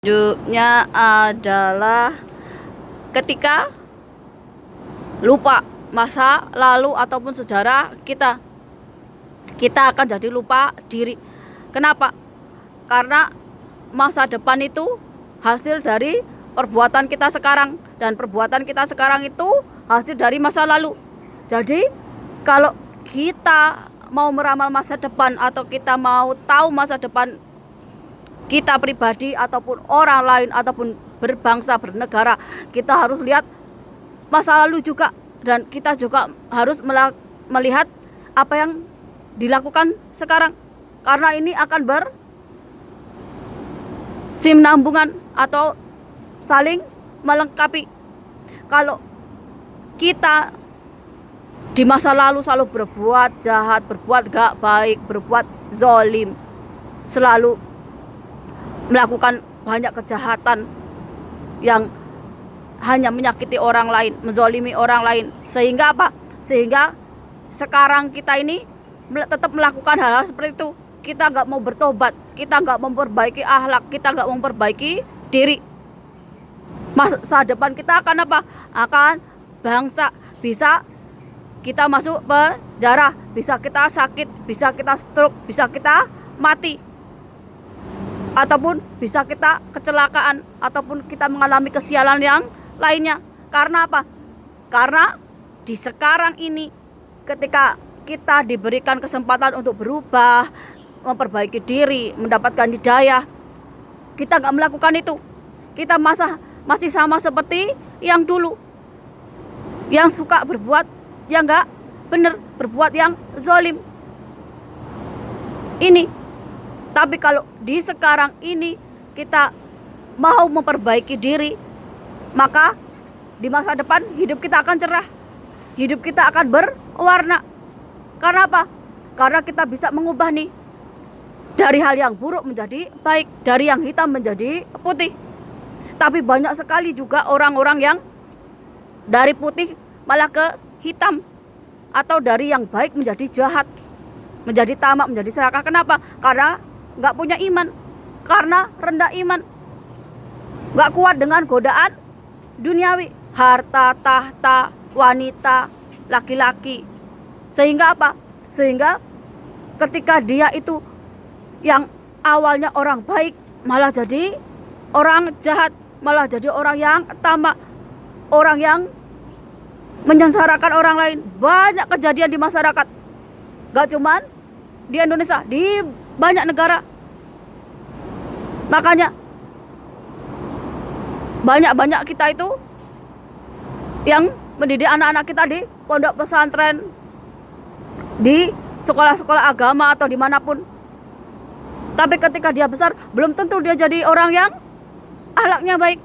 Selanjutnya adalah ketika lupa masa lalu ataupun sejarah kita akan jadi lupa diri. Kenapa? Karena masa depan itu hasil dari perbuatan kita sekarang, dan perbuatan kita sekarang itu hasil dari masa lalu. Jadi kalau kita mau meramal masa depan atau kita mau tahu masa depan kita pribadi ataupun orang lain ataupun berbangsa bernegara, kita harus lihat masa lalu juga, dan kita juga harus melihat apa yang dilakukan sekarang, karena ini akan bersinambungan atau saling melengkapi. Kalau kita di masa lalu selalu berbuat jahat, berbuat gak baik, berbuat zolim, selalu melakukan banyak kejahatan yang hanya menyakiti orang lain, menzolimi orang lain, sehingga apa? Sehingga sekarang kita ini tetap melakukan hal-hal seperti itu. Kita nggak mau bertobat, kita nggak memperbaiki akhlak, kita nggak memperbaiki diri. Masa depan kita akan apa? Akan bangsa. Bisa kita masuk penjara, bisa kita sakit, bisa kita stroke, bisa kita mati, ataupun bisa kita kecelakaan, ataupun kita mengalami kesialan yang lainnya. Karena apa? Karena di sekarang ini ketika kita diberikan kesempatan untuk berubah, memperbaiki diri, mendapatkan hidayah, kita nggak melakukan itu. Kita masih sama seperti yang dulu, yang suka berbuat yang nggak benar, berbuat yang zolim ini. Tapi kalau di sekarang ini kita mau memperbaiki diri, maka di masa depan hidup kita akan cerah, hidup kita akan berwarna. Karena apa? Karena kita bisa mengubah nih, dari hal yang buruk menjadi baik, dari yang hitam menjadi putih. Tapi banyak sekali juga orang-orang yang dari putih malah ke hitam, atau dari yang baik menjadi jahat, menjadi tamak, menjadi serakah. Kenapa? Karena nggak punya iman, karena rendah iman, nggak kuat dengan godaan duniawi, harta, tahta, wanita, laki-laki. Sehingga apa? Sehingga ketika dia itu yang awalnya orang baik malah jadi orang jahat, malah jadi orang yang tamak, orang yang menyengsarakan orang lain. Banyak kejadian di masyarakat, gak cuman di Indonesia, di banyak negara. Makanya banyak kita itu yang mendidik anak-anak kita di pondok pesantren, di sekolah-sekolah agama atau dimanapun. Tapi ketika dia besar, belum tentu dia jadi orang yang akhlaknya baik,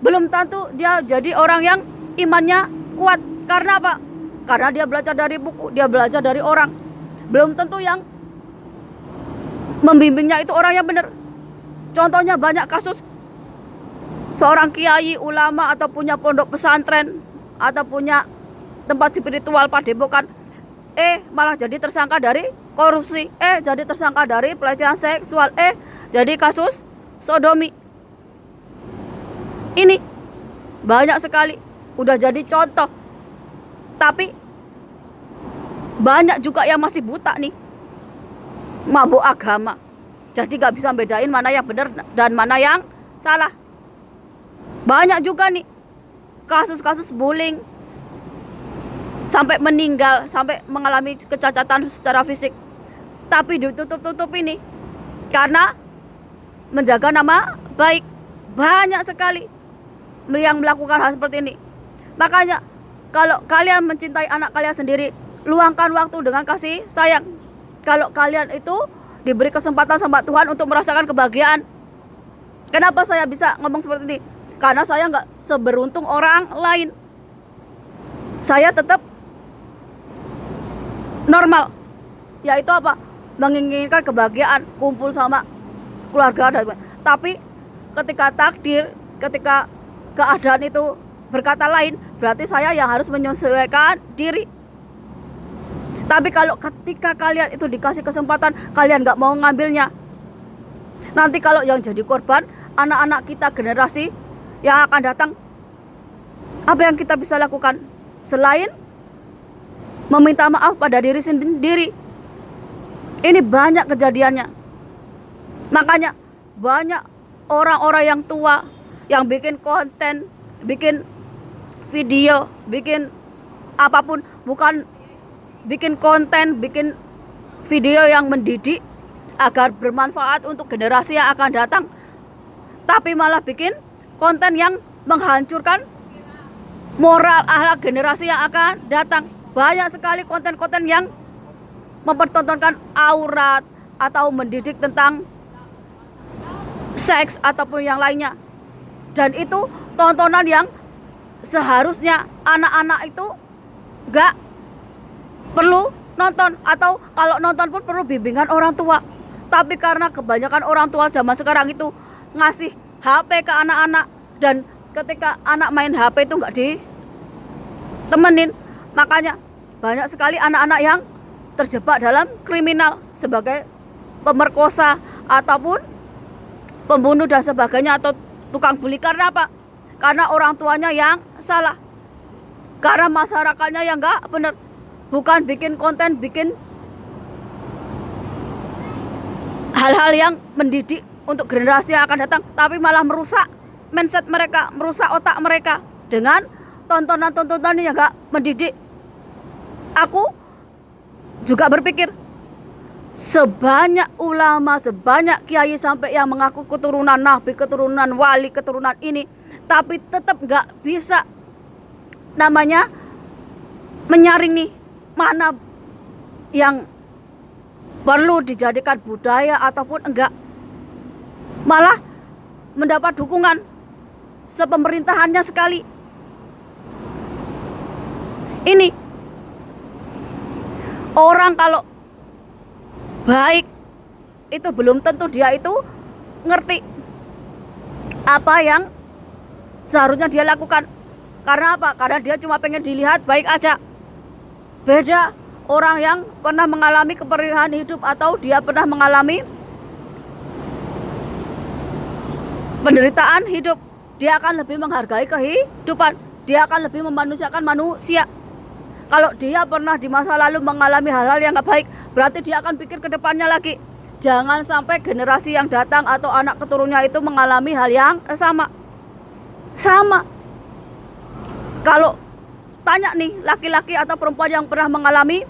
belum tentu dia jadi orang yang imannya kuat. Karena apa? Karena dia belajar dari buku, dia belajar dari orang. Belum tentu yang membimbingnya itu orang yang benar. Contohnya banyak kasus seorang kiai, ulama, atau punya pondok pesantren, atau punya tempat spiritual padepokan, malah jadi tersangka dari korupsi, jadi tersangka dari pelecehan seksual, jadi kasus sodomi. Ini banyak sekali, udah jadi contoh. Tapi banyak juga yang masih buta nih, mabuk agama, jadi gak bisa bedain mana yang benar dan mana yang salah. Banyak juga nih kasus-kasus bullying, sampai meninggal, sampai mengalami kecacatan secara fisik, tapi ditutup-tutup ini karena menjaga nama baik. Banyak sekali yang melakukan hal seperti ini. Makanya kalau kalian mencintai anak kalian sendiri, luangkan waktu dengan kasih sayang. Kalau kalian itu diberi kesempatan sama Tuhan untuk merasakan kebahagiaan. Kenapa saya bisa ngomong seperti ini? Karena saya nggak seberuntung orang lain. Saya tetap normal, yaitu apa? Menginginkan kebahagiaan, kumpul sama keluarga. Tapi ketika takdir, ketika keadaan itu berkata lain, berarti saya yang harus menyesuaikan diri. Tapi kalau ketika kalian itu dikasih kesempatan, kalian gak mau ngambilnya, nanti kalau yang jadi korban anak-anak kita, generasi yang akan datang. Apa yang kita bisa lakukan selain meminta maaf pada diri sendiri? Ini banyak kejadiannya. Makanya banyak orang-orang yang tua yang bikin konten, bikin video, bikin apapun, bukan bikin konten, bikin video yang mendidik agar bermanfaat untuk generasi yang akan datang, tapi malah bikin konten yang menghancurkan moral akhlak generasi yang akan datang. Banyak sekali konten-konten yang mempertontonkan aurat atau mendidik tentang seks ataupun yang lainnya. Dan itu tontonan yang seharusnya anak-anak itu gak perlu nonton, atau kalau nonton pun perlu bimbingan orang tua. Tapi karena kebanyakan orang tua zaman sekarang itu ngasih HP ke anak-anak, dan ketika anak main HP itu gak ditemenin, makanya banyak sekali anak-anak yang terjebak dalam kriminal sebagai pemerkosa ataupun pembunuh dan sebagainya, atau tukang bully. Karena apa? Karena orang tuanya yang salah, karena masyarakatnya yang gak benar. Bukan bikin konten, bikin hal-hal yang mendidik untuk generasi yang akan datang, tapi malah merusak mindset mereka, merusak otak mereka dengan tontonan-tontonan yang gak mendidik. Aku juga berpikir, sebanyak ulama, sebanyak kiai sampai yang mengaku keturunan nabi, keturunan wali, keturunan ini, tapi tetap gak bisa namanya menyaring nih, mana yang perlu dijadikan budaya ataupun enggak. Malah mendapat dukungan sepemerintahannya sekali. Ini orang kalau baik itu belum tentu dia itu ngerti apa yang seharusnya dia lakukan. Karena apa? Karena dia cuma pengen dilihat baik aja. Beda orang yang pernah mengalami keperihan hidup atau dia pernah mengalami penderitaan hidup. Dia akan lebih menghargai kehidupan. Dia akan lebih memanusiakan manusia. Kalau dia pernah di masa lalu mengalami hal-hal yang gak baik, berarti dia akan pikir ke depannya lagi. Jangan sampai generasi yang datang atau anak keturunannya itu mengalami hal yang sama. Kalau tanya nih, laki-laki atau perempuan yang pernah mengalami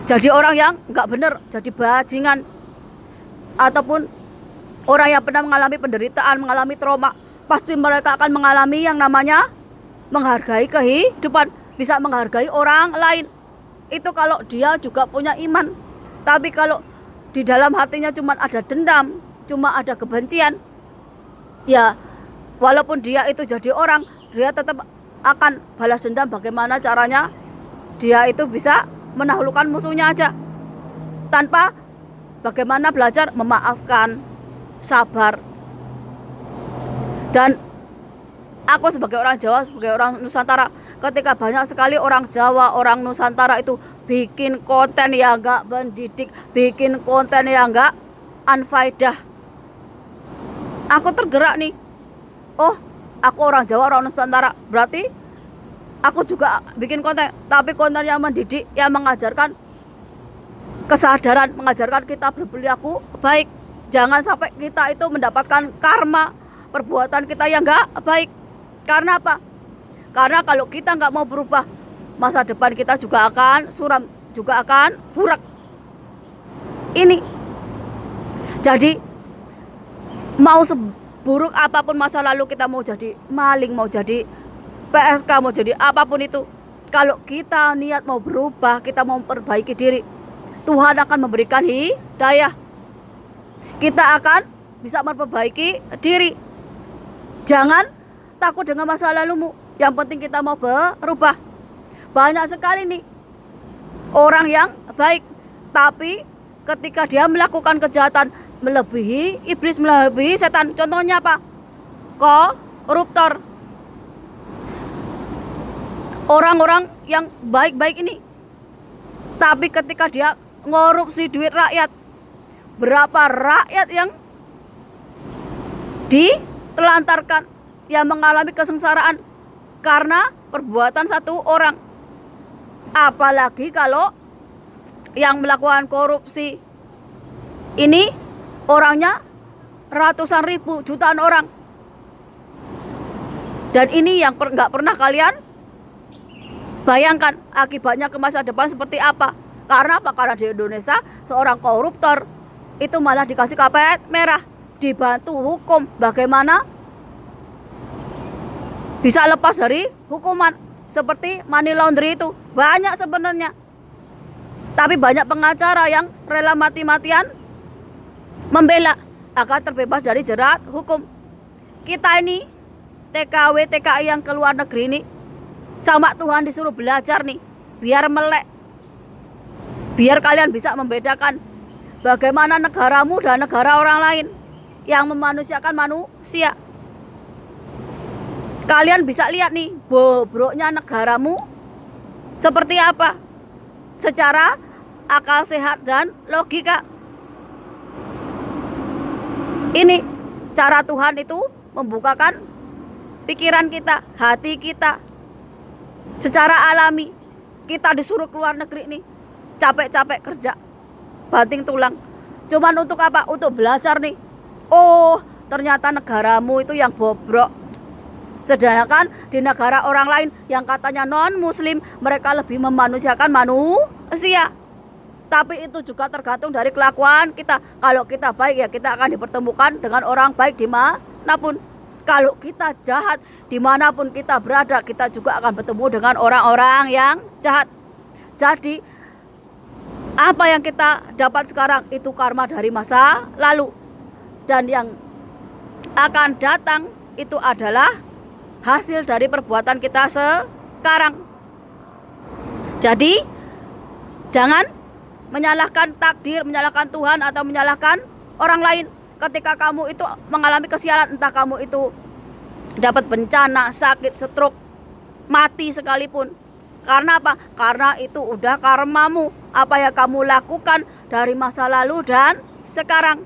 jadi orang yang gak bener, jadi bajingan, ataupun orang yang pernah mengalami penderitaan, mengalami trauma, pasti mereka akan mengalami yang namanya menghargai kehidupan, bisa menghargai orang lain. Itu kalau dia juga punya iman. Tapi kalau di dalam hatinya cuma ada dendam, cuma ada kebencian, ya walaupun dia itu jadi orang, dia tetap akan balas dendam. Bagaimana caranya dia itu bisa menaklukkan musuhnya aja, tanpa bagaimana belajar memaafkan, sabar. Dan aku sebagai orang Jawa, sebagai orang Nusantara, ketika banyak sekali orang Jawa, orang Nusantara itu bikin konten yang gak mendidik, bikin konten yang gak unfaedah, aku tergerak nih. Oh, aku orang Jawa, orang Nusantara, berarti aku juga bikin konten, tapi konten yang mendidik, yang mengajarkan kesadaran, mengajarkan kita berperilaku baik. Jangan sampai kita itu mendapatkan karma perbuatan kita yang gak baik. Karena apa? Karena kalau kita gak mau berubah, masa depan kita juga akan suram, juga akan buruk. Ini jadi mau seburuk apapun masa lalu kita, mau jadi maling, mau jadi PSK, mau jadi apapun itu, kalau kita niat mau berubah, kita mau memperbaiki diri, Tuhan akan memberikan hidayah. Kita akan bisa memperbaiki diri. Jangan takut dengan masa lalumu, yang penting kita mau berubah. Banyak sekali nih orang yang baik, tapi ketika dia melakukan kejahatan melebihi iblis, melebihi setan. Contohnya apa? Koruptor. Orang-orang yang baik-baik ini, tapi ketika dia ngorupsi duit rakyat, berapa rakyat yang ditelantarkan, yang mengalami kesengsaraan karena perbuatan satu orang. Apalagi kalau yang melakukan korupsi ini orangnya ratusan ribu, jutaan orang. Dan ini yang nggak pernah kalian bayangkan akibatnya ke masa depan seperti apa. Karena apa? Karena di Indonesia seorang koruptor itu malah dikasih karpet merah, dibantu hukum. Bagaimana bisa lepas dari hukuman? Seperti money laundry itu banyak sebenarnya. Tapi banyak pengacara yang rela mati-matian membela agar terbebas dari jerat hukum. Kita ini TKW TKI yang keluar negeri ini sama Tuhan disuruh belajar nih, biar melek, biar kalian bisa membedakan bagaimana negaramu dan negara orang lain yang memanusiakan manusia. Kalian bisa lihat nih bobroknya negaramu seperti apa secara akal sehat dan logika. Ini cara Tuhan itu membukakan pikiran kita, hati kita. Secara alami kita disuruh keluar negeri nih, capek-capek kerja, banting tulang. Cuman untuk apa? Untuk belajar nih. Oh, ternyata negaramu itu yang bobrok. Sedangkan di negara orang lain yang katanya non-muslim, mereka lebih memanusiakan manusia. Tapi itu juga tergantung dari kelakuan kita. Kalau kita baik, ya kita akan dipertemukan dengan orang baik dimanapun. Kalau kita jahat, dimanapun kita berada, kita juga akan bertemu dengan orang-orang yang jahat. Jadi apa yang kita dapat sekarang itu karma dari masa lalu. Dan yang akan datang itu adalah hasil dari perbuatan kita sekarang. Jadi jangan menyalahkan takdir, menyalahkan Tuhan, atau menyalahkan orang lain. Ketika kamu itu mengalami kesialan, entah kamu itu dapat bencana, sakit, stroke, mati sekalipun. Karena apa? Karena itu udah karmamu, apa yang kamu lakukan dari masa lalu dan sekarang.